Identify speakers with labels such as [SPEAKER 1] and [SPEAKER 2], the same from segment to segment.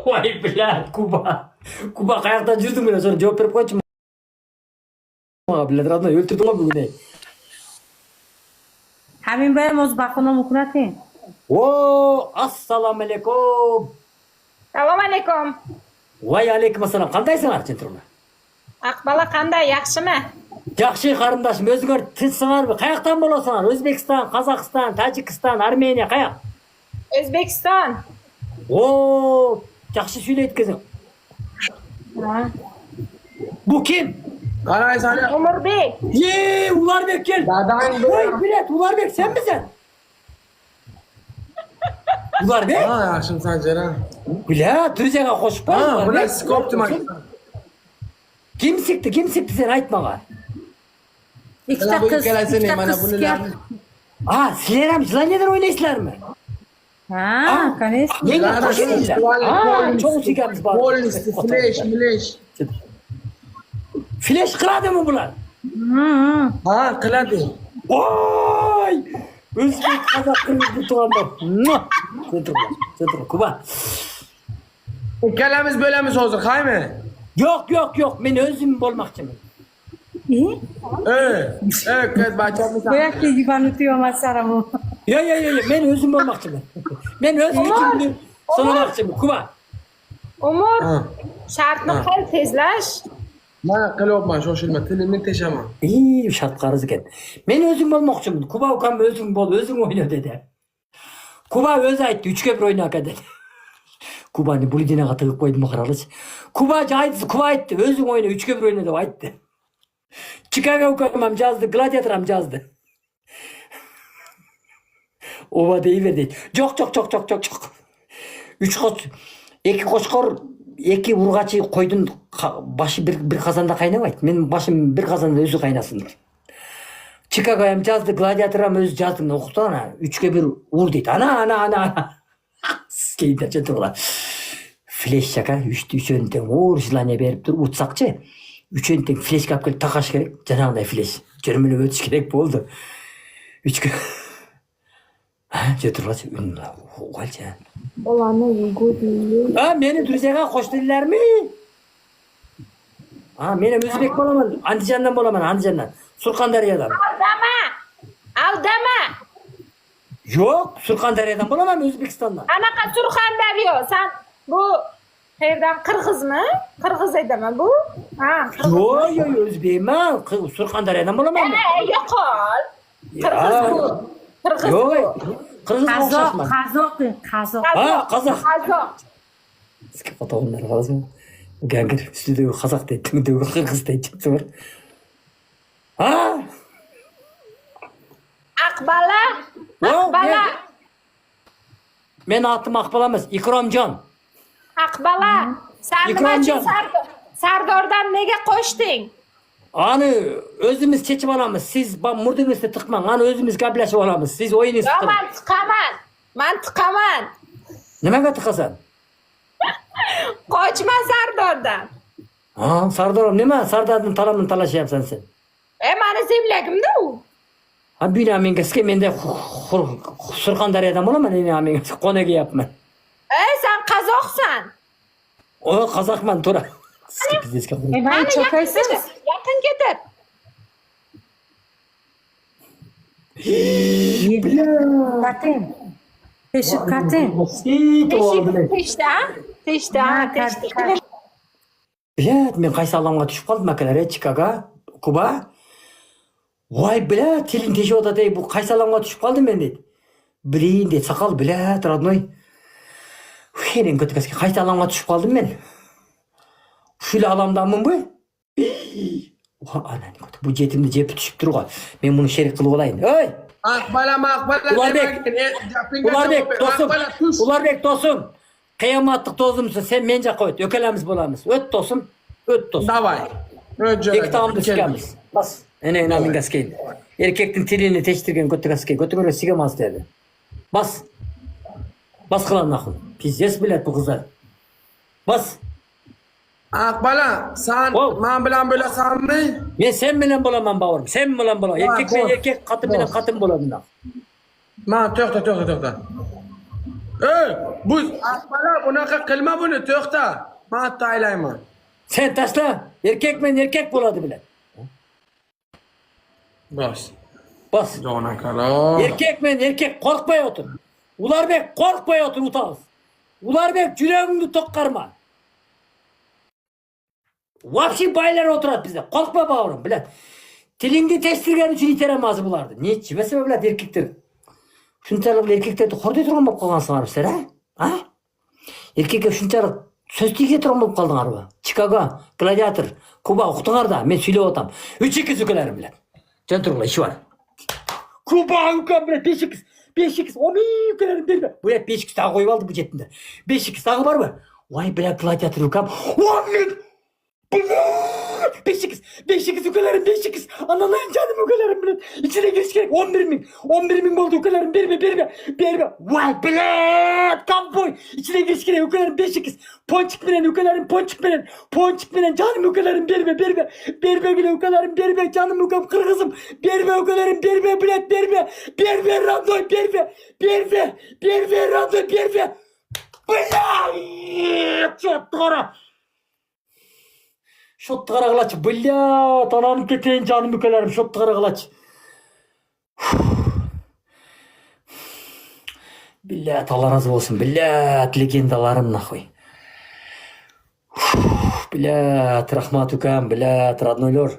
[SPEAKER 1] Vay bilaat Kuba. Kuba kayakta жүрдүң міне sonra жооп берип койчу. Bilaat Radnoy өлтүрдүң го бүгүн ey.
[SPEAKER 2] همین باید مزبخونه مکناتین.
[SPEAKER 1] Oo, assalamu alaikum.
[SPEAKER 3] Салам алейкум.
[SPEAKER 1] Vay alaikum assalam. Кандайсыңар чынтырма?
[SPEAKER 3] Акбала кандай, жакшымы?
[SPEAKER 1] Жакшы карындашым, өзүңөр тынчсыңарбы? Каяктан болосуңар? Өзбекстан, Казакстан, Тажикстан, Армения каяк?
[SPEAKER 3] Өзбекстан.
[SPEAKER 1] Oo, жакшы сүйлөйт экенсиң. Bu kim?
[SPEAKER 4] Karay sana.
[SPEAKER 3] Umurbek.
[SPEAKER 1] Ularbek gel.
[SPEAKER 4] Dadan
[SPEAKER 1] Vay bilet, Ularbek sen misin? Ularbek?
[SPEAKER 4] Ha yaşım sen Ceren.
[SPEAKER 1] Bilet, Türkçe'ye koşup var.
[SPEAKER 4] Ha bu
[SPEAKER 1] Ularbek.
[SPEAKER 4] ne skoptu mak.
[SPEAKER 1] Kim sikti sen aytmağa.
[SPEAKER 2] İki
[SPEAKER 4] Bana bu
[SPEAKER 2] dakika
[SPEAKER 4] ülkeler bana bunu
[SPEAKER 2] kız
[SPEAKER 4] lazım.
[SPEAKER 1] Aa, sizler hem Zilanya'dan oynaysılar mı?
[SPEAKER 2] Ha, kanes.
[SPEAKER 1] Yenge
[SPEAKER 4] Zaten
[SPEAKER 1] koşuyorlar.
[SPEAKER 4] tuvalet,
[SPEAKER 1] Aa,
[SPEAKER 4] polis,
[SPEAKER 1] çok sikemiz var.
[SPEAKER 4] Polis, flash.
[SPEAKER 1] Flash kıradı mı bunlar?
[SPEAKER 4] Ha kıladı.
[SPEAKER 1] Vay! Özbek, Kazak, Kırgız, bu tuğanlar. Centrum, Kuba.
[SPEAKER 4] Ülkelerimiz böylemiz olsun hay mı?
[SPEAKER 1] Yok, ben özüm olmakçıyım.
[SPEAKER 2] İyi.
[SPEAKER 4] Evet kız bacağımız.
[SPEAKER 2] Bırak ki yuvarlatıyor masaramı.
[SPEAKER 1] Ya, ben özüm olmakçıyım. Ben öz fikrimni sonamakçıyım, Kuba.
[SPEAKER 3] Umur,
[SPEAKER 4] Ha.
[SPEAKER 3] shartni qil tezlash.
[SPEAKER 4] Bana kılopma şoşulma tilimin teşama.
[SPEAKER 1] İyi şart qarız eken. Men özüm olmakçıyım. Kuba ukam özüm bol, özüm oyna dedi. Kuba öz aytты, 3-1 oyna dedi. Kubani bulidinaga tığıp koydum qaralış. Kuba aytты, özüm oyna 3-1 oyna dep aytты. Chicago ukamam жазды, Gladiatoram жазды. Ova deyiverdi. Çok. 2 koşkor, 2 urgaçı koydun başı bir kazanda kaynamайды. Benim başım bir kazanda özü kaynasındır. Chicago'yam жазды, Gladiatoram özü жаздым. Okudu ana. 3-1 ur deydi. Ana. Skeyinler çatırlar. Flash şaka. 3 önten uğur жылания berip dur. Utsakçı. 3 önten flash kap kelip takaş gerek. Janagıday flash. Jörmөлөп ötüş gerek boldu. 3 gün. Çatırlar. Oğalca. Ha, meni Türkçe'ye hoş diller mi? Ha, benim Özbek bolaman. Andijan'dan bolaman, Andijan'dan. Surxondaryodan.
[SPEAKER 3] Aldama.
[SPEAKER 1] Yok, Surxondaryodan bolaman, Özbekistandan.
[SPEAKER 3] Anaqa Surxondaryo. Sen bu qayerdan Qirg'izmi? Qirg'iz edimi bu? Ha,
[SPEAKER 1] Yok, Özbekman. Surxondaryodan bolaman.
[SPEAKER 3] yo'qol. Qirg'iz bu. Qirg'iz
[SPEAKER 1] Yok,
[SPEAKER 3] bu.
[SPEAKER 1] Kırgız
[SPEAKER 2] Kazok,
[SPEAKER 1] boşasman.
[SPEAKER 2] kazok.
[SPEAKER 1] Ha, Kazak.
[SPEAKER 3] Qazaq.
[SPEAKER 1] Eski fotoğraflar kalsın. Gangir stüdyo Kazak dedi, stüdyo Kırgız dedi. Ha?
[SPEAKER 3] Aqbala.
[SPEAKER 1] Yok,
[SPEAKER 3] Aqbala.
[SPEAKER 1] Men atım Akbalamız, İkramcan.
[SPEAKER 3] Aqbala. Sen nima
[SPEAKER 1] İkramcan.
[SPEAKER 3] uchun Sardordan nega qo'shding?
[SPEAKER 1] Anı özümüz çeçip alamız. Siz murdunuzda tıkman. Anı özümüz gaplashib alamız. Siz oyunu
[SPEAKER 3] Yo,
[SPEAKER 1] sıkın.
[SPEAKER 3] man tiqaman.
[SPEAKER 1] Nimaga tiqasan?
[SPEAKER 3] Qochma Sardordan.
[SPEAKER 1] Ha, Sardarom nima? Sardardan talamını talashyapsan sen.
[SPEAKER 3] Mani zemlagimda u.
[SPEAKER 1] Ha, Binyaminga mende Surxondaryodan bo'laman, Binyaminga qo'naga yapman.
[SPEAKER 3] Sen qozoqsan.
[SPEAKER 1] O Qozaqman, to'ra.
[SPEAKER 2] Ben çok ayısınız.
[SPEAKER 3] Yaqin ketib.
[SPEAKER 2] Katın. Teşik katın.
[SPEAKER 3] Teshda.
[SPEAKER 1] Bilat, men qaysi alamga tushib qoldim akalar, Chicago, Kuba. Voy bilat, tiling teshib o'tadi, bu qaysi alamga tushib qoldim men dedi. Bilin dedi, saqal bilat, Radnoy. Henin kötükaski qaysi alamga tushib qoldim men. Şöyle alamdanmın bu. Anani kötü. Bu jetimni jep tushib turgan. Men buni sherik qilib olayın. Oy!
[SPEAKER 4] Akbala.
[SPEAKER 1] Ularbek dostum. Kıyamatlık dostumsun. Sen men жаққа öt. Ökelemiz bolamiz. Öt dostum.
[SPEAKER 4] Davay.
[SPEAKER 1] İki tamamda çıkamiz. Bas. Ene amin gaskeyin. Erkektin tilini teştirgen kötü gaskeyin. Kötü göre sigemaz dedi. Bas. Bas kılan nakıl. Pizdes bilet bu kızlar. Bas.
[SPEAKER 4] Akbala sen man bilan bo'lasan mı?
[SPEAKER 1] Men sen bilen bolamam bavrum. Sen bilen bolam. Erkek bilen erkek, katın bilen katın bolamam.
[SPEAKER 4] Man to'xta. Bu Akbala bunaqa qilma buni, to'xta. Men hatto aylayman.
[SPEAKER 1] Sen taşla. Erkek men erkek bo'ladi bilan.
[SPEAKER 4] Bas.
[SPEAKER 1] Bas.
[SPEAKER 4] Jona kala.
[SPEAKER 1] Erkek men erkek korkmay otur. Ularbek korkmay otur utağız. Ularbek yüreğini tokkarma. Vapşi baylar oturat bize. Korkma bağırın bilen. Tilingdi teştirgen üçün iteremez bulardı. Niye? Mesela bilen erkekler. Şunçalık erkeklerdi korda turgan bolup kalgansыңар силер, ha? Erkekке şunçalık söz тийге turgan bolup калдыңарбы? Чикаго, Гладиатор, Куба уктуңар да, мен сүйлөп атам. 3-2 үкөлөрүм билет. Жөн тургула иши бар. Куба үкөм билет 5-2. 5-2. Оми үкөлөрүм бербе. Бу 5-2 дагы коюп алды бу жетинде. 5-2 дагы барбы? Ой, билет Гладиатор үкөм. 5-2 ülkelerim 5-2 ananayın canım ülkelerim bilet içine giriş gerek 11 bin oldu ülkelerim berbe vay bilet kampoy içine giriş gerek ülkelerim 5-2 ponçik bilen ülkelerim ponçik bilen canım ülkelerim berbe bile ülkelerim berbe canım ülkem kırgızım berbe ülkelerim berbe bilet berbe randoy berbe randoy berbe bilet çok doğru. Şottu kara kılaç. Bılyat. Ananın keteğin canım ülkelerim. Şottu kara kılaç. Bılyat. Allah razı olsun. Bılyat. Legendalarım nahoy. Bılyat. Rahmat ükam. Bılyat. Radnoylor.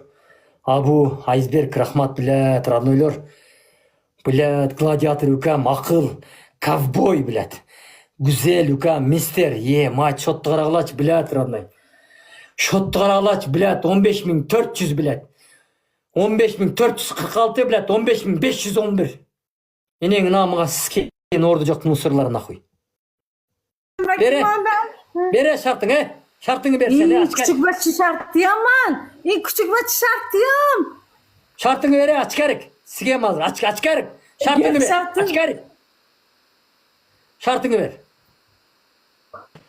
[SPEAKER 1] Abu. Айсберг. Rahmat. Bılyat. Radnoylor. Bılyat. Gladiator ükam. Akıl. Kovboy. Bılyat. Güzel ükam. Mister. Maç. Şottu kara kılaç. Bılyat. Radnoy. Şottu karalaç bilet 15.400 bilet. 15.446 bilet 15.511. Eneğin namıga siz orada çok mısırlarına koy. Bere şartın he. Şartını versene.
[SPEAKER 2] Küçük başı şart diyaman. Küçük başı şart diyam.
[SPEAKER 1] Şartını vere aç karık. Sigemaz aç karık. Şartını ver. Aç karık. Şartını ver.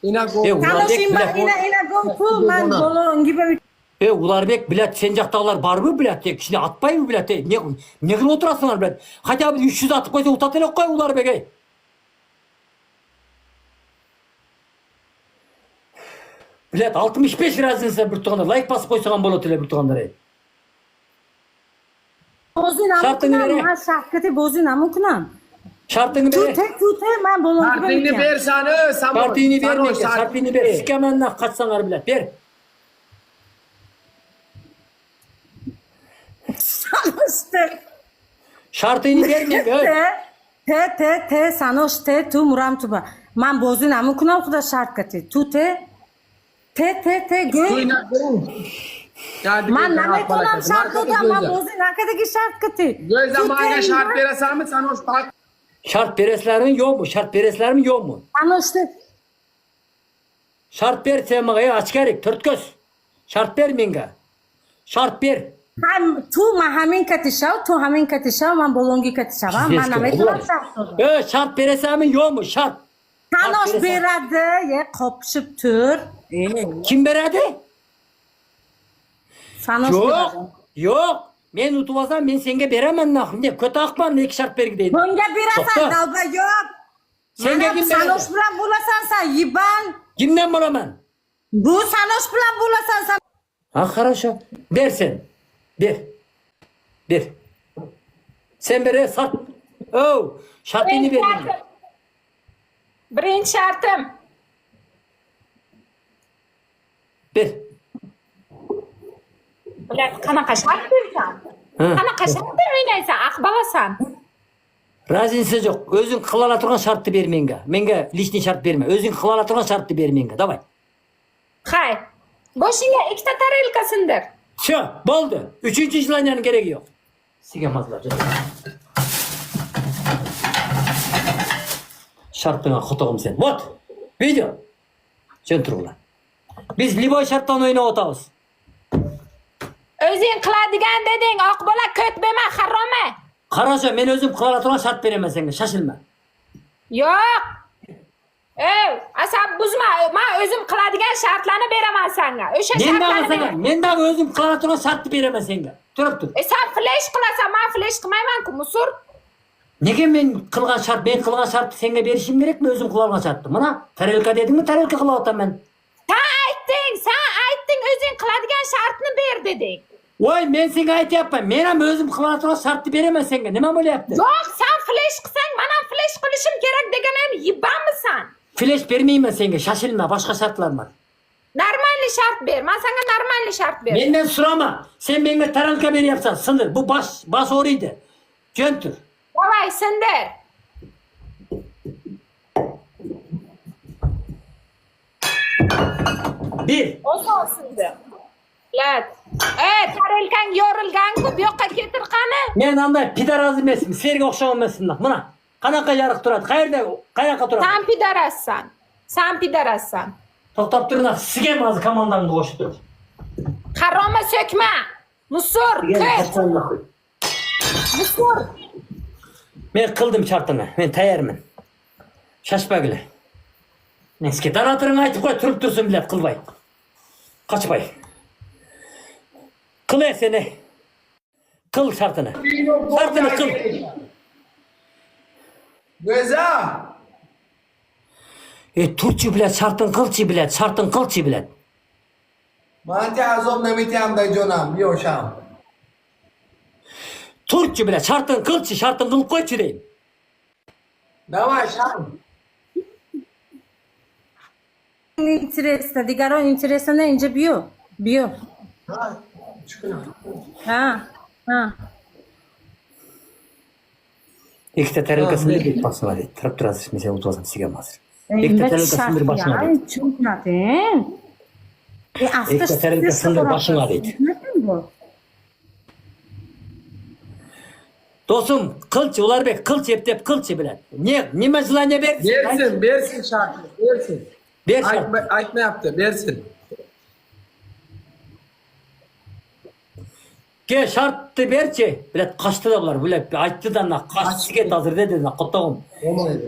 [SPEAKER 2] Tanışayım bak ina gompu ben bolon gibi.
[SPEAKER 1] Ularbek bilet sen jaktagılar barбы bilet? Kişine atpayбы bilet? Ne kılıp oturasыңар bilet? Hatta bir 300 atıp koysa utat elek koy Ularbek. Bilet 65 razınsa bir tuğanlar. Like basıp koysagan bolot ele bir tuğanlar.
[SPEAKER 2] Bozun amıkınam. Ha şarkıtı bozun amıkınam.
[SPEAKER 1] Şartını ver.
[SPEAKER 2] Tute ben bolon gibi.
[SPEAKER 4] Şartını ver sana.
[SPEAKER 1] Şartını ver. Şartını ver. Sikemenle kaçsaňar bilet. Ver. Şartını verme.
[SPEAKER 2] Te sanoş te tu muram tuba. Man bozun amıkınam kuda şarkıtı. Tute. Te gö.
[SPEAKER 4] Man
[SPEAKER 2] name konam şarkıtı man bozun arkadaki şarkıtı.
[SPEAKER 4] Göz zamanına şart veresen mi sana hoş bak.
[SPEAKER 1] Şart bereslerimin yok mu? Şart bereslerimin yok mu?
[SPEAKER 2] Anoştu.
[SPEAKER 1] Şart ber sen bana aç gerek. Törtköz. Şart ber menga. Şart ber.
[SPEAKER 2] Tu hamin katışav man bolongi katışav. Man name konam şarkıtı.
[SPEAKER 1] Şart bereslerimin yok mu? Şart.
[SPEAKER 2] Tanoş berade ye kopşup tür.
[SPEAKER 1] Kim berade?
[SPEAKER 2] Sanoş berade.
[SPEAKER 1] Yok. Men utubasam men senge beremem nakım. Ne kötü akman ne iki şart bergi deyim.
[SPEAKER 2] Bunga berasan dalba yok.
[SPEAKER 1] Senge kim berade?
[SPEAKER 2] Sanoş bilan bulasan sen yiban.
[SPEAKER 1] Kimden bulaman?
[SPEAKER 2] Bu sanoş bilan bulasan sen.
[SPEAKER 1] Ha хорошо. Ber sen. Ber. Sen bere sart. Şartını ver.
[SPEAKER 3] Birinchi shartim.
[SPEAKER 1] Ber.
[SPEAKER 3] Bular qanaqa shart bersan? Qanaqa shartda o'ynaysan? Aqbalasan.
[SPEAKER 1] Razinice yok. Özün kılala turgan şartı ber menga. Menga lishni şart berme. Özün kılala turgan şartı ber menga. Davay.
[SPEAKER 3] Hay. Boshingga ikkita tarelka sindir.
[SPEAKER 1] Şu, boldu. Üçüncü izlanyanın gereği yok. Sigemazlar. Şartına kutogum sen. Bot. Video. Sen turgula. Biz liboy şarttan oynab o'tamiz.
[SPEAKER 3] O'zing qiladigan deding, oqbola ko'tbema, haroma.
[SPEAKER 1] Qaraşa, men özüm kılala turgan şart beremen senga. Şaşılma.
[SPEAKER 3] Yo'q. Asab buzma. Men o'zim qiladigan shartlarni beraman senga. O'sha shartlarni.
[SPEAKER 1] Men dagı özüm kılala turgan şartı beremen senga. Turib tur.
[SPEAKER 3] Sen flash qilasan, men flash qilmayman-ku, musur.
[SPEAKER 1] Nege men kılgan şartты senге berişim керек mi özüm kılalgan şartты? Mına tarelka dedin mi tarelka kılıp atam ben.
[SPEAKER 3] Sen ayttın özün kıladigan şartını ber dedik.
[SPEAKER 1] Oy men senga aytyapman. Men ham özüm kılan turgan şartты beremem senga. Nima bo'lyapti?
[SPEAKER 3] Yok sen flash kılsan bana flash kılışım gerek degenim yiban mısın?
[SPEAKER 1] Flash bermeymen senga. Şaşılma. Başka şartlar var.
[SPEAKER 3] Normalli şart ber. Ben sana normalli şart ber.
[SPEAKER 1] Menden surama. Sen menga tarelka ber yapsan sınır. Bu baş oruydu. Jöntur.
[SPEAKER 3] Davay sönder.
[SPEAKER 1] Bir.
[SPEAKER 3] O sonsundu. Evet. Tarelkan yorulgan ku bu yoqqa ketirqani.
[SPEAKER 1] Men anday pidaraz emasman. Serga o'xshab emasman. Mana qanaqa yarıq turadi? Qayoqqa turadi?
[SPEAKER 3] Sen pidarassan.
[SPEAKER 1] To'xtab turinglar. Sizga hozir komandamni qo'shib tur.
[SPEAKER 3] Haroma sökma. Musur. Musur.
[SPEAKER 1] Men qildim shartini. Men tayyorman. Shashpagila. Neski donatorga aytib qo'y, turib tursin bilat qilmay. Qochmay. Qil seni. Qil shartini. Shartini qil.
[SPEAKER 4] Reza.
[SPEAKER 1] Turchi bilat shartini qilchi bilat, shartini qilchi bilat.
[SPEAKER 4] Manti azob namityamda jonam, yosham.
[SPEAKER 1] Turchi bilat shartini qilchi, shartini qilib qo'ychi deyim.
[SPEAKER 4] Давай, sham.
[SPEAKER 2] Интересно, digaron interesane ince bio. Ha.
[SPEAKER 1] Ikkita tarelkasini deb basma dedi. Turib turasiz, men sen o'tib sizga hozir. Ikkita tarelkasini bir boshingga dedi.
[SPEAKER 2] Чуднатен.
[SPEAKER 1] Ikkita tarelkasini bir boshingga dedi. Do'stim, qilchi, Ularbek, qilchi deb qilchi bilan. Nima jilanya bersin?
[SPEAKER 4] Bersin şartını, bersin.
[SPEAKER 1] Ber shart.
[SPEAKER 4] Aytma yaptı, bersin.
[SPEAKER 1] Ke shartni berchi. Bilat qochdi da bular. Bilat aytdi-da, qochishga ket hozir dedi. Qotog'im.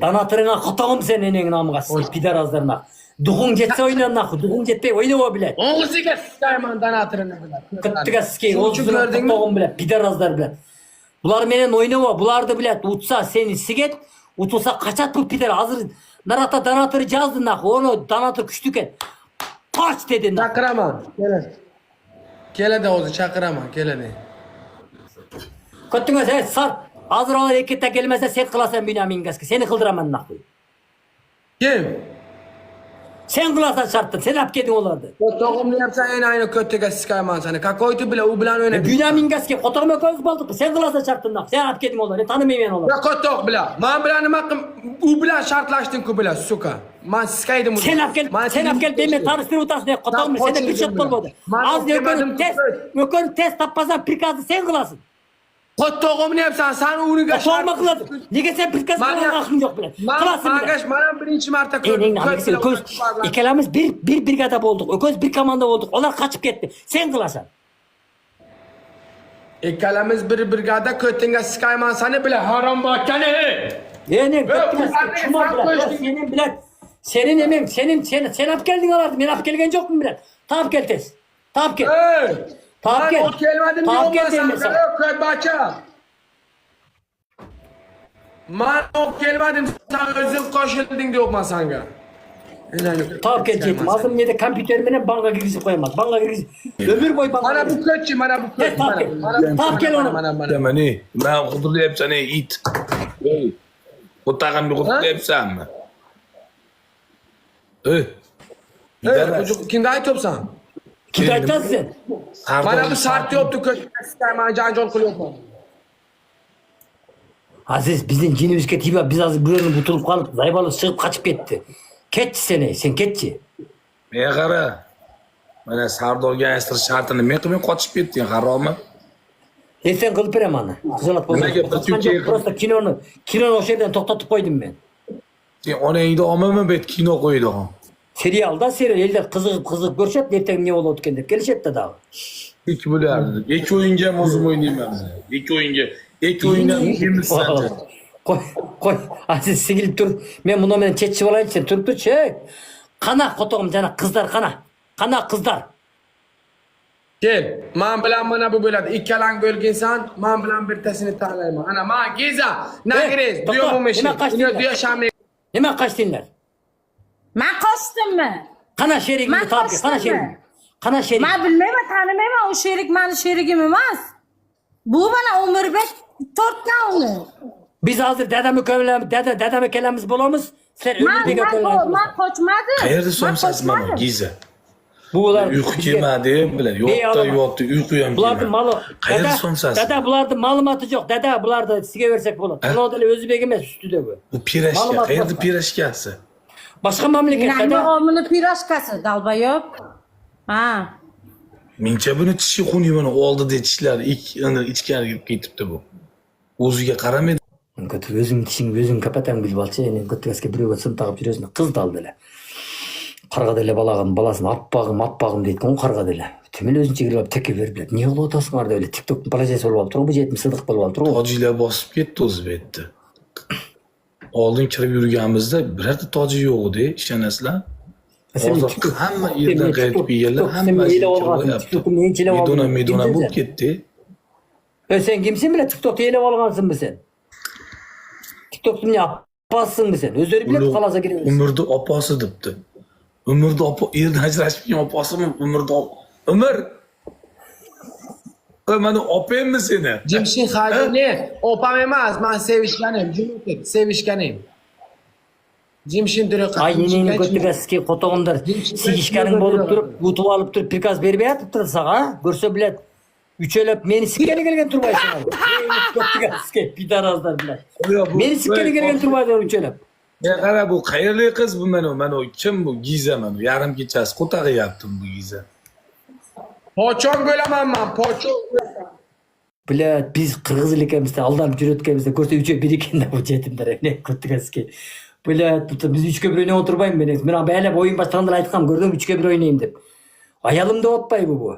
[SPEAKER 1] Donatorga qotog'im sen ening nomiga, pidarazlarga. Dug'ung jetse o'ynan, dug'ung jetmay o'ynab bilat.
[SPEAKER 4] O'ziga Süleyman donatorunu bilan.
[SPEAKER 1] Qittiga skey, o'zini qotog'im bilat, pidarazlar bilat. Bular menen o'ynab, bularni bilat. Utsa seni siget, utulsa qachat bu pidar. Hozir narata donator yazdı, onu donator kuchli ekan. Qoch dedi.
[SPEAKER 4] Chaqiraman, keladi o'zi chaqiraman, keladi.
[SPEAKER 1] Qottinga sen sart. Hozir olar ikkita kelmasa sen qilasan Binyamingaska. Seni qildiraman naqdi.
[SPEAKER 4] Kim?
[SPEAKER 1] Sen qilasan shartni. Sen olib kelding ularni.
[SPEAKER 4] To'g'rimni yapsan en aynı kötüge sıkayman seni. Kakoytu bile u bilan o'ynaydi.
[SPEAKER 1] Binyamingaska qotog'ima ko'z bo'ldi. Sen qilasan shartni. Sen olib kelding ularni. Tanimayman ularni.
[SPEAKER 4] Ya kotok bilan. Men bilan nima qilib u bilan shartlashding-ku bilan, suka. Men siskaydim uni.
[SPEAKER 1] Sen olib kel deyman, tanishtirib o'tasan. Qotog'im senda bir shart bo'ldi. Hozir o'kon test toppasan, prikazni sen qilasan.
[SPEAKER 4] Qotog'imni yapsan, sen uniga
[SPEAKER 1] Sorma qiladi. Nega sen prikaz qilgan aqling yo'q bilan? Qilasan.
[SPEAKER 4] Mana birinchi marta
[SPEAKER 1] ko'rdim. Ikkalamiz bir brigada bo'ldik. O'koz bir komanda bo'ldik. Ular qochib ketdi. Sen qilasan.
[SPEAKER 4] İkkalamiz bir brigada kötünge sıkayman seni bile haram bakani.
[SPEAKER 1] Senin bilen. Senin emin. Sen olib kelding ularni. Men olib kelgan yo'qman bilan. Tap kel tez. Tap kel. Tap kel.
[SPEAKER 4] O kelmedim diyorsan. Köt baka. Ben o kelmedim. Sen özün koşuldun diyorsan sana.
[SPEAKER 1] Tap kel jetim. Hazır mene kompütermene banka girgizip koyamaz. Banka girgizip. Ömür boyu banka.
[SPEAKER 4] Bana bu kötçü, bana bu kötçü.
[SPEAKER 1] Tap kel onu.
[SPEAKER 5] Deme ne? Ben kudurlu yapsan ne it. O takım bir kudurlu yapsan mı?
[SPEAKER 4] Çocuk kimde ait yopsan?
[SPEAKER 1] Kimde aytasın sen?
[SPEAKER 4] Bana bu sart yoptu kötü. Ben cancol kılıyor mu?
[SPEAKER 1] Aziz bizden cinimizge tiba biz az buranın butulup kalıp zaybalı çıkıp kaçıp gitti. Ketçi sen ketçi.
[SPEAKER 5] Ne kara? Bana Sardorga estir şartını men kime kaçıp kettin harama?
[SPEAKER 1] Sen kılıp verem ana. Kızalat bozuldu. Prosta kinonu o şeyden toktatıp koydum ben.
[SPEAKER 5] Sen ona iyiydi ama mı bet kino koydu?
[SPEAKER 1] Serialda elder kızıp görüşet. Nereden ne oldu kendip gelişet de daha.
[SPEAKER 5] Hiç böyle yardım. İki oyunca mozum oynayayım ben. İki oyunca. İki oyunca kimmiş sence?
[SPEAKER 1] Koy. Aziz sigilip dur. Ben bunu hemen çetçi olayım sen. Turup dur. Çek. Kana kotoğum cana kızlar kana. Kana kızlar.
[SPEAKER 4] Kel, men bilan mana bu bo'ladi. Ikkalang bo'lginsan, men bilan bittasini tanlayman. Ana men Giza, nagres,
[SPEAKER 1] to'xta,
[SPEAKER 4] duyo bo'lmish.
[SPEAKER 1] nima qasdinglar?
[SPEAKER 4] Duyo shamli.
[SPEAKER 1] Nima qasdinglar?
[SPEAKER 2] Man qochdimmi?
[SPEAKER 1] Qana sherigimni
[SPEAKER 2] Men
[SPEAKER 1] topdi, qana
[SPEAKER 2] qochdimmi?
[SPEAKER 1] sherig. Qana sherig.
[SPEAKER 2] Man bilmayman, tanimayman, u sherik meni sherigim emas. Bu mana Umirbek tortgan uni.
[SPEAKER 1] Biz hozir dadam akalarimiz bo'lamiz. Sizlar Umirbek akalarimiz.
[SPEAKER 2] Man qochmadim.
[SPEAKER 5] Qayerda
[SPEAKER 2] Man
[SPEAKER 5] somsiz mana
[SPEAKER 2] qochmadim.
[SPEAKER 5] Giza.
[SPEAKER 1] Bu ular
[SPEAKER 5] Uyqu kelmadi, bilan yo'qda uyqu ham
[SPEAKER 1] bularning mali
[SPEAKER 5] Qayerda somsiz?
[SPEAKER 1] dada bularning ma'lumoti yo'q. Dada bularni sizga bersak bo'ladi. Ularning o'zbek emas ustida bu.
[SPEAKER 5] Bu pirashka,
[SPEAKER 1] Ma'lumot
[SPEAKER 5] qayerda
[SPEAKER 1] yo'q.
[SPEAKER 5] pirashkasi?
[SPEAKER 1] Boshqa mamlakatda
[SPEAKER 2] Nima omini pirashkasi dalbayob? Ha.
[SPEAKER 5] Mencha buni tishi xunimini oldida tishlar ichkari kirib ketibdi bu. O'ziga qaramaydi.
[SPEAKER 1] O'zing tishingni o'zing kapatam bilib olchi, endi ko'tgasga birov sim taqib yurasizlar, qiz daldilar. Qarg'adilar balasini appag'im deydigan qarg'adilar. Temel o'zincha kirib tekib berib, "Niye o'lib o'tasizlar?" deb TikTok balajasi bo'lib turib, bu jetmi sidiq bo'lib turib.
[SPEAKER 5] Tojiklar bosib ketdi o'zi bu yerda. Oldin kirib yurganimizda birorta tojik yo'q edi, ishonasizlar? Hozir hamma yerdan qaytib kelganlar, hamma Medona bo'lib ketdi.
[SPEAKER 1] Sen kimsin bile TikTok'ta elib olgansınmı sen? TikTok'ta ne yapasın sen? Özleri bile kalasa giriyorsun.
[SPEAKER 5] Umrda opasi debdi. Umrda opa erdan ajrashgan opasimi? Umr. Mana opammi seni?
[SPEAKER 4] Jimshin hajini opam emas, men sevishganim, sevishganim. Jimshin duruq.
[SPEAKER 1] Ay yeneni götürgeski kotağındır. Sigişkenin bolup durup, yutup alıp durup prikaz berip yatıptır sağa. Görse bile üçelep meni sikkene gelgen turbaysın abi. Götürgeski pidarazlar bile. Meni sikkene gelgen turbaysın üçelep.
[SPEAKER 5] Ya qara bu qayerli qiz bu mana kim bu Giza mana yarim kechasi qo'tag'iyaptim bu Giza.
[SPEAKER 4] Pochon bo'laman men, pochon.
[SPEAKER 1] Bilet biz Kırgızlıkımızda aldanıp yürütkemizde görse üçe bir ikinde bu jetimler ne götürgeski. Bilet biz 3'e 1 oynay oturmayın ben. Ben beylep oyun başlarından aytqam gördüm 3'e 1 oynayayım dep. Ayalımda otpay bu.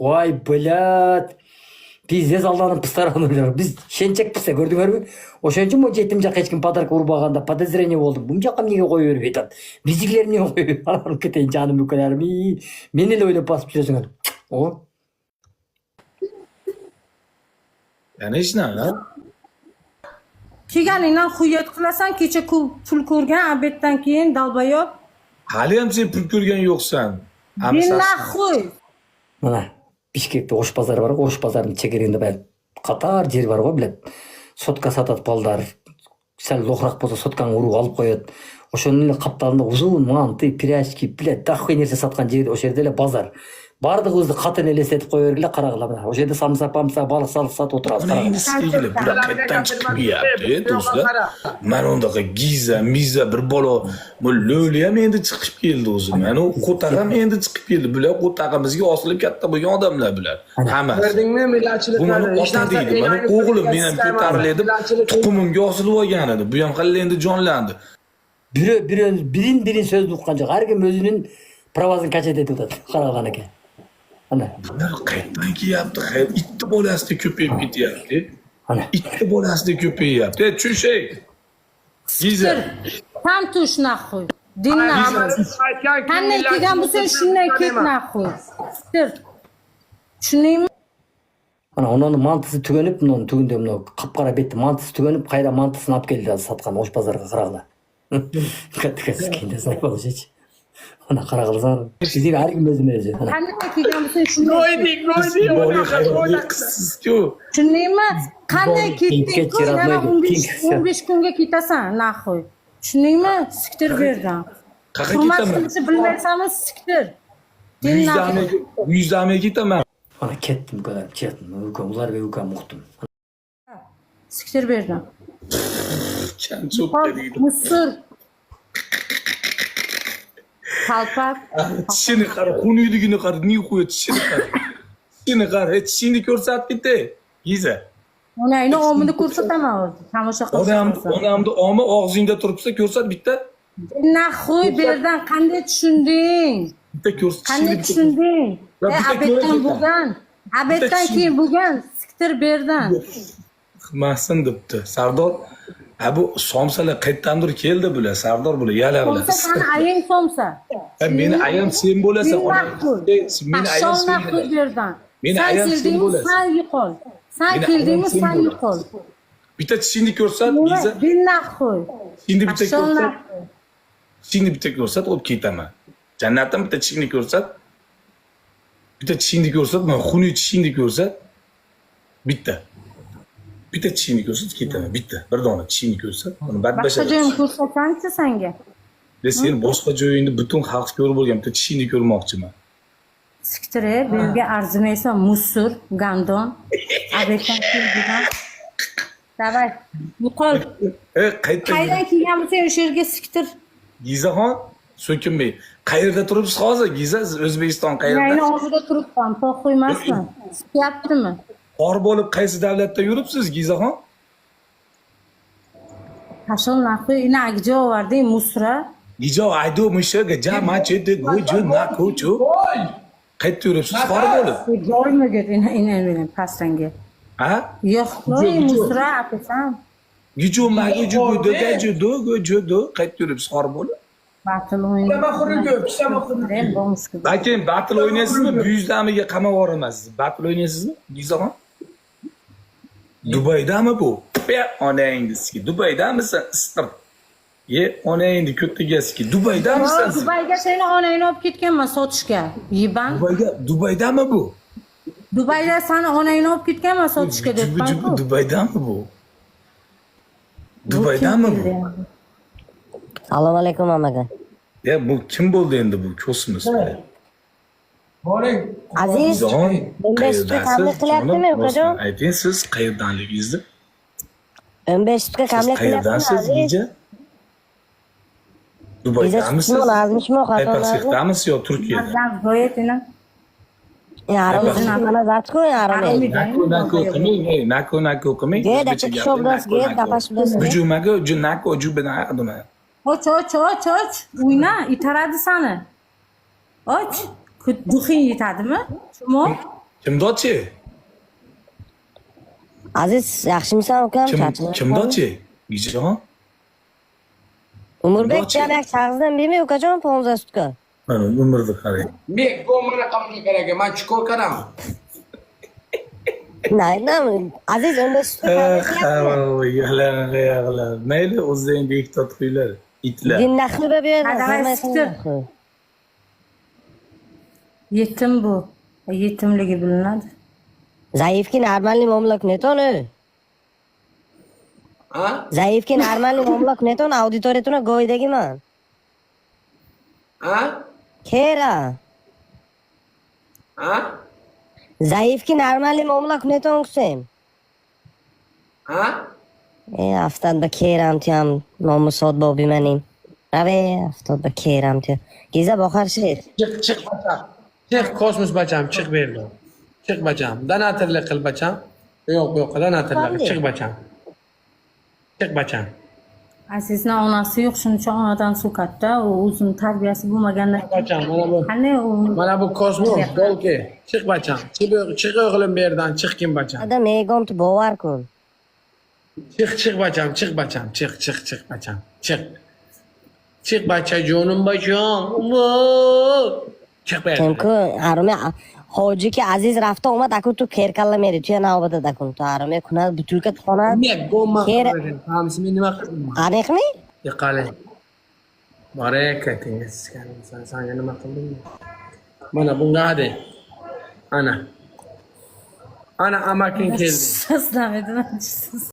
[SPEAKER 1] Vay bilet. Biz ez aldanıp pıstarağını biz şençek pısta gördüңөр mü? Oşonчу o jetim jaka echkim padarka urbaganda подозрение болдум. Бум жака эмнеге коюп берип айтат. Биздикилер эмне коюп? Анан кетейин жаным өкөлөрүм. Мени эле ойлоп басып жүрөсүңөр. О.
[SPEAKER 5] Yana hech nima.
[SPEAKER 2] Kelganingdan xuyat qilasan, kecha pul ko'rgan, abetdan keyin dalbayob.
[SPEAKER 5] Hali ham sen pul ko'rgan yo'qsan.
[SPEAKER 2] Naxuy.
[SPEAKER 1] Mana Bishkekte Osh bozori bor, Osh bozorining chegarasida bir qator yer bor-ku, bilet. Sotka satat balдар. Sal lo'qroq bo'lsa sotkani urib olib qo'yadi. O'shaning qaptalında uzun manti, pirashki, bilet, daxoy narsa satgan yer, o'sha yerda ele bozor. Bardığımızda katın eleseti koyuyorlar qarag'lar. O yerda samsa, baliq satib o'tiramiz.
[SPEAKER 5] Endi sizlar bular qayerdan chiqib kelyapti, do'stlar? Mana undaqa Giza, Miza bir bola, bu lo'li ham endi chiqib keldi o'zi. Mana u qo'taq ham endi chiqib keldi. Bular qo'tag'imizga osilib katta bo'lgan odamlar bular. Hammasi.
[SPEAKER 4] Ko'rdingmi millatchiliklarni?
[SPEAKER 5] Mana o'g'lim men ham ko'tarildim. Tuqumimga osilib olgan edi. Bu ham hali endi jonlandi.
[SPEAKER 1] Birin so'z uqqan joq. Har kim o'zining pravasini kachet etib o'tadi. Qarag'an aka. Ana.
[SPEAKER 5] Bular qayerdan kelyapti? Itti bolasida ko'payib ketyapti.
[SPEAKER 1] Ana.
[SPEAKER 5] Itti bolasida ko'payapti. Tushak. Giza.
[SPEAKER 2] Tam tush naxuy. Dinna. Qanday kelgan bo'lsang shunday ket naxuy. Siktir. Tushuningmi?
[SPEAKER 1] Ana onun mantısı tükenip, onun tügünde qapqara betdi mantısı tükenip, qayda mantısını olib keldi satgan Osh bozoriga qarag'lar. Katta sayfa olacak. Ana qarag'lar. Sizning har kim o'zini o'zi.
[SPEAKER 2] Qanday kelgan bo'lsang shunday.
[SPEAKER 5] Qo'ydik. Qizsiz-ku.
[SPEAKER 2] Tushundingmi? Qanday ketding? Yana 15 kunga ketasan, naxuy. Tushundingmi? Siktir berdan.
[SPEAKER 5] Qayerga
[SPEAKER 2] Hurmat
[SPEAKER 5] ketaman?
[SPEAKER 2] qilishni bilmaysanmi, siktir.
[SPEAKER 5] Yuzlamiga ketaman.
[SPEAKER 1] Ana ketdim kadar, ketdim. Ular ve ukam muhtum.
[SPEAKER 2] Siktir berdan.
[SPEAKER 5] Chanchoqqa deydi.
[SPEAKER 2] Musur. Kalpak.
[SPEAKER 5] Tishini qara, xunuydigini qara, ni qo'yadi tishini qara. Tishini qara, tishini ko'rsatib bitta. Giza.
[SPEAKER 2] Onayni omini ko'rsataman o'zi. Tomosha qilsan.
[SPEAKER 5] Onamni omi og'zingda turibsa ko'rsat bitta.
[SPEAKER 2] Naxuy berdan qanday tushunding?
[SPEAKER 5] Bitta ko'rsat.
[SPEAKER 2] Qanday tushunding? Abetdan bo'lgan. Abetdan keyin bo'lgan. Siktir berdan.
[SPEAKER 5] Mahsin debdi. Sardor Ha bu somsalar qayerdandir keldi bular, Sardor bular, yalarlar.
[SPEAKER 2] Somsa sana ayang somsa.
[SPEAKER 5] Meni ayam sen bo'lasan, meni ayam sen
[SPEAKER 2] Aşağınak
[SPEAKER 5] bo'lasan.
[SPEAKER 2] birden.
[SPEAKER 5] Meni
[SPEAKER 2] Sen
[SPEAKER 5] ayam sen
[SPEAKER 2] sildiğimiz
[SPEAKER 5] bo'lasan.
[SPEAKER 2] sen yıkol. Sen
[SPEAKER 5] Meni
[SPEAKER 2] kildiğimiz
[SPEAKER 5] ayam sen
[SPEAKER 2] sen
[SPEAKER 5] bo'lasan.
[SPEAKER 2] yıkol.
[SPEAKER 5] Bitta tishingni ko'rsat, Giza.
[SPEAKER 2] Billah koy.
[SPEAKER 5] Şimdi bitta ko'rsat.
[SPEAKER 2] Aşağınak.
[SPEAKER 5] Tishingni bitta ko'rsat, olib ketaman. Jannatdan bitta tishingni ko'rsat. Bitta tishingni ko'rsat, men xunuk tishingni ko'rsat. Bitta. Bitta tishingni ko'rsat, ketaman. Bitta. Bir dona tishingni ko'rsat. Uni
[SPEAKER 2] Başka
[SPEAKER 5] badbashar.
[SPEAKER 2] joyim ko'rsatsanchi senga.
[SPEAKER 5] Sen boshqa joyingni butun xalq ko'rib bo'lgan bitta tishingni ko'rmoqchiman.
[SPEAKER 2] Siktire, benimga arzimaysa musur, gandon, abetan keldigan. Davay, yuqol.
[SPEAKER 5] Qayerda?
[SPEAKER 2] Qaydan kelgan bo'lsang o'sha yerga siktir.
[SPEAKER 5] Gizaxon, so'kinmay. Qayerda turibsiz hozir? Giza, O'zbekiston
[SPEAKER 2] Yayni
[SPEAKER 5] qayerda?
[SPEAKER 2] oldida turibman, po'q emasman. Sikyaptimi?
[SPEAKER 5] Xor bo'lib qaysi davlatda yuribsiz, Gizaxon?
[SPEAKER 2] Pashol naxuy, ina agjo varding musra.
[SPEAKER 5] Gijo aydu mushaga jamachidi goju nakuchu. Qayerda yuribsiz? Xor bo'lib.
[SPEAKER 2] Joymi git ina pastanga.
[SPEAKER 5] Ha?
[SPEAKER 2] Yo'q, musra apesam.
[SPEAKER 5] Gijo maguju goju goju qayerda yuribsiz? Xor bo'lib.
[SPEAKER 2] Batıl oyunu. Ben bomuz gibi.
[SPEAKER 5] Lekin battle o'ynaysizmi? Buyuzdamiga qamab yuboramiz. Battle o'ynaysizmi? Gizaxon? Dubaydami bu? Ya onangizki, Dubaydamisan? Istir. Ye, onangni ko'ttigasiga. Dubaydamisan?
[SPEAKER 2] Dubayga seni onangni olib ketganman sotishga. Yiban.
[SPEAKER 5] Dubaydami bu?
[SPEAKER 2] Dubayda seni onangni olib ketganman sotishga debman-ku.
[SPEAKER 5] Dubaydami bu? Dubaydami bu?
[SPEAKER 6] Assalomu alaykum amaga.
[SPEAKER 5] Ya bu kim bo'ldi endi bu kosmos?
[SPEAKER 6] Aziz, ben sütga kamlik qilyaptimi ukajon?
[SPEAKER 5] Ayting siz qayerdanligingizni?
[SPEAKER 6] 15 sütga kamlik
[SPEAKER 5] Qayerdansiz
[SPEAKER 6] qilyaptimi Aziz?
[SPEAKER 5] Gija? Dubaydamisiz?
[SPEAKER 6] Biza azmishmi xotinlarni?
[SPEAKER 5] Aypasekdamisiz yo Turkiyada?
[SPEAKER 2] Azdan goyetini.
[SPEAKER 6] Yarim ana zatku yarim.
[SPEAKER 5] Naku qilmang.
[SPEAKER 6] Ged aka shobdas ged gapash bilas.
[SPEAKER 5] Hujumaga naku jubina adima.
[SPEAKER 2] Och. Uyna, itaradi seni. Och. Duxing yetadimi? Chumo?
[SPEAKER 5] Kimdochi?
[SPEAKER 6] Aziz, yaxshimisan ukam?
[SPEAKER 5] Kimdochi? Gijaxon?
[SPEAKER 6] Umurbek jamak sag'izdan bermay ukajon 15 sütka.
[SPEAKER 5] Mana umrni qarang.
[SPEAKER 4] Men ko'mini qilishim kerak, men chukor qaraman.
[SPEAKER 6] Naydam, Aziz 15 sütka kamlik qilyaptimi?
[SPEAKER 5] Yig'lar. Mayli, o'zing diktat qo'ylar. Itlar.
[SPEAKER 6] Dinnaxli bu yerda.
[SPEAKER 2] Hadi, siktir. Yetim bu. Yetimligi bilinadi.
[SPEAKER 6] Zaifki нормальный мамлак нетон ӯ.
[SPEAKER 4] Ha?
[SPEAKER 6] Zaifki нормальный мамлак нетон аудиториятуна гойдагиман.
[SPEAKER 4] Ha?
[SPEAKER 6] Кера.
[SPEAKER 4] Ha?
[SPEAKER 6] Zaifki нормальный мамлак нетон кусем.
[SPEAKER 4] Ha?
[SPEAKER 6] Афтад ба керам тиям номусод боби маним. Раве афтад ба керам тиям. Гиза бохар шер.
[SPEAKER 4] Chiq bacham. Chiq kosmos bacham, chiq berdi. Chiq bacham. Donatorlik qil bacham. Yo'q, donatorlik. Chiq bacham. Chiq bacham.
[SPEAKER 2] Azizning onasi yo'q, shuning uchun onadan suv katta. U o'zini tarbiyasi bo'lmaganda.
[SPEAKER 4] Bacham,
[SPEAKER 2] Qanday u?
[SPEAKER 4] mana bu kosmos, dolki. Chiq bacham. Chiq o'g'lim bu yerdan, chiqgin bacham.
[SPEAKER 6] Adam egom tu bovar kun.
[SPEAKER 4] Chiq bacham, chiq bacham. Chiq bacham. Chiq bachajonim bacham. Chiq ber.
[SPEAKER 6] Chunki arome hoji ki Aziz rafta omad aku tu ker kalla meri tu yana obada dakun tu arome kuna butulka xona
[SPEAKER 4] Men gomma
[SPEAKER 6] Ker-
[SPEAKER 4] qildim. Hamisi men nima qildim?
[SPEAKER 6] aniqmi?
[SPEAKER 4] Yiqali. Barakatingiz. Sen nima qilding? Mana bunga hadi. Ana amaking keldi.
[SPEAKER 2] Sizlamedim. Siz.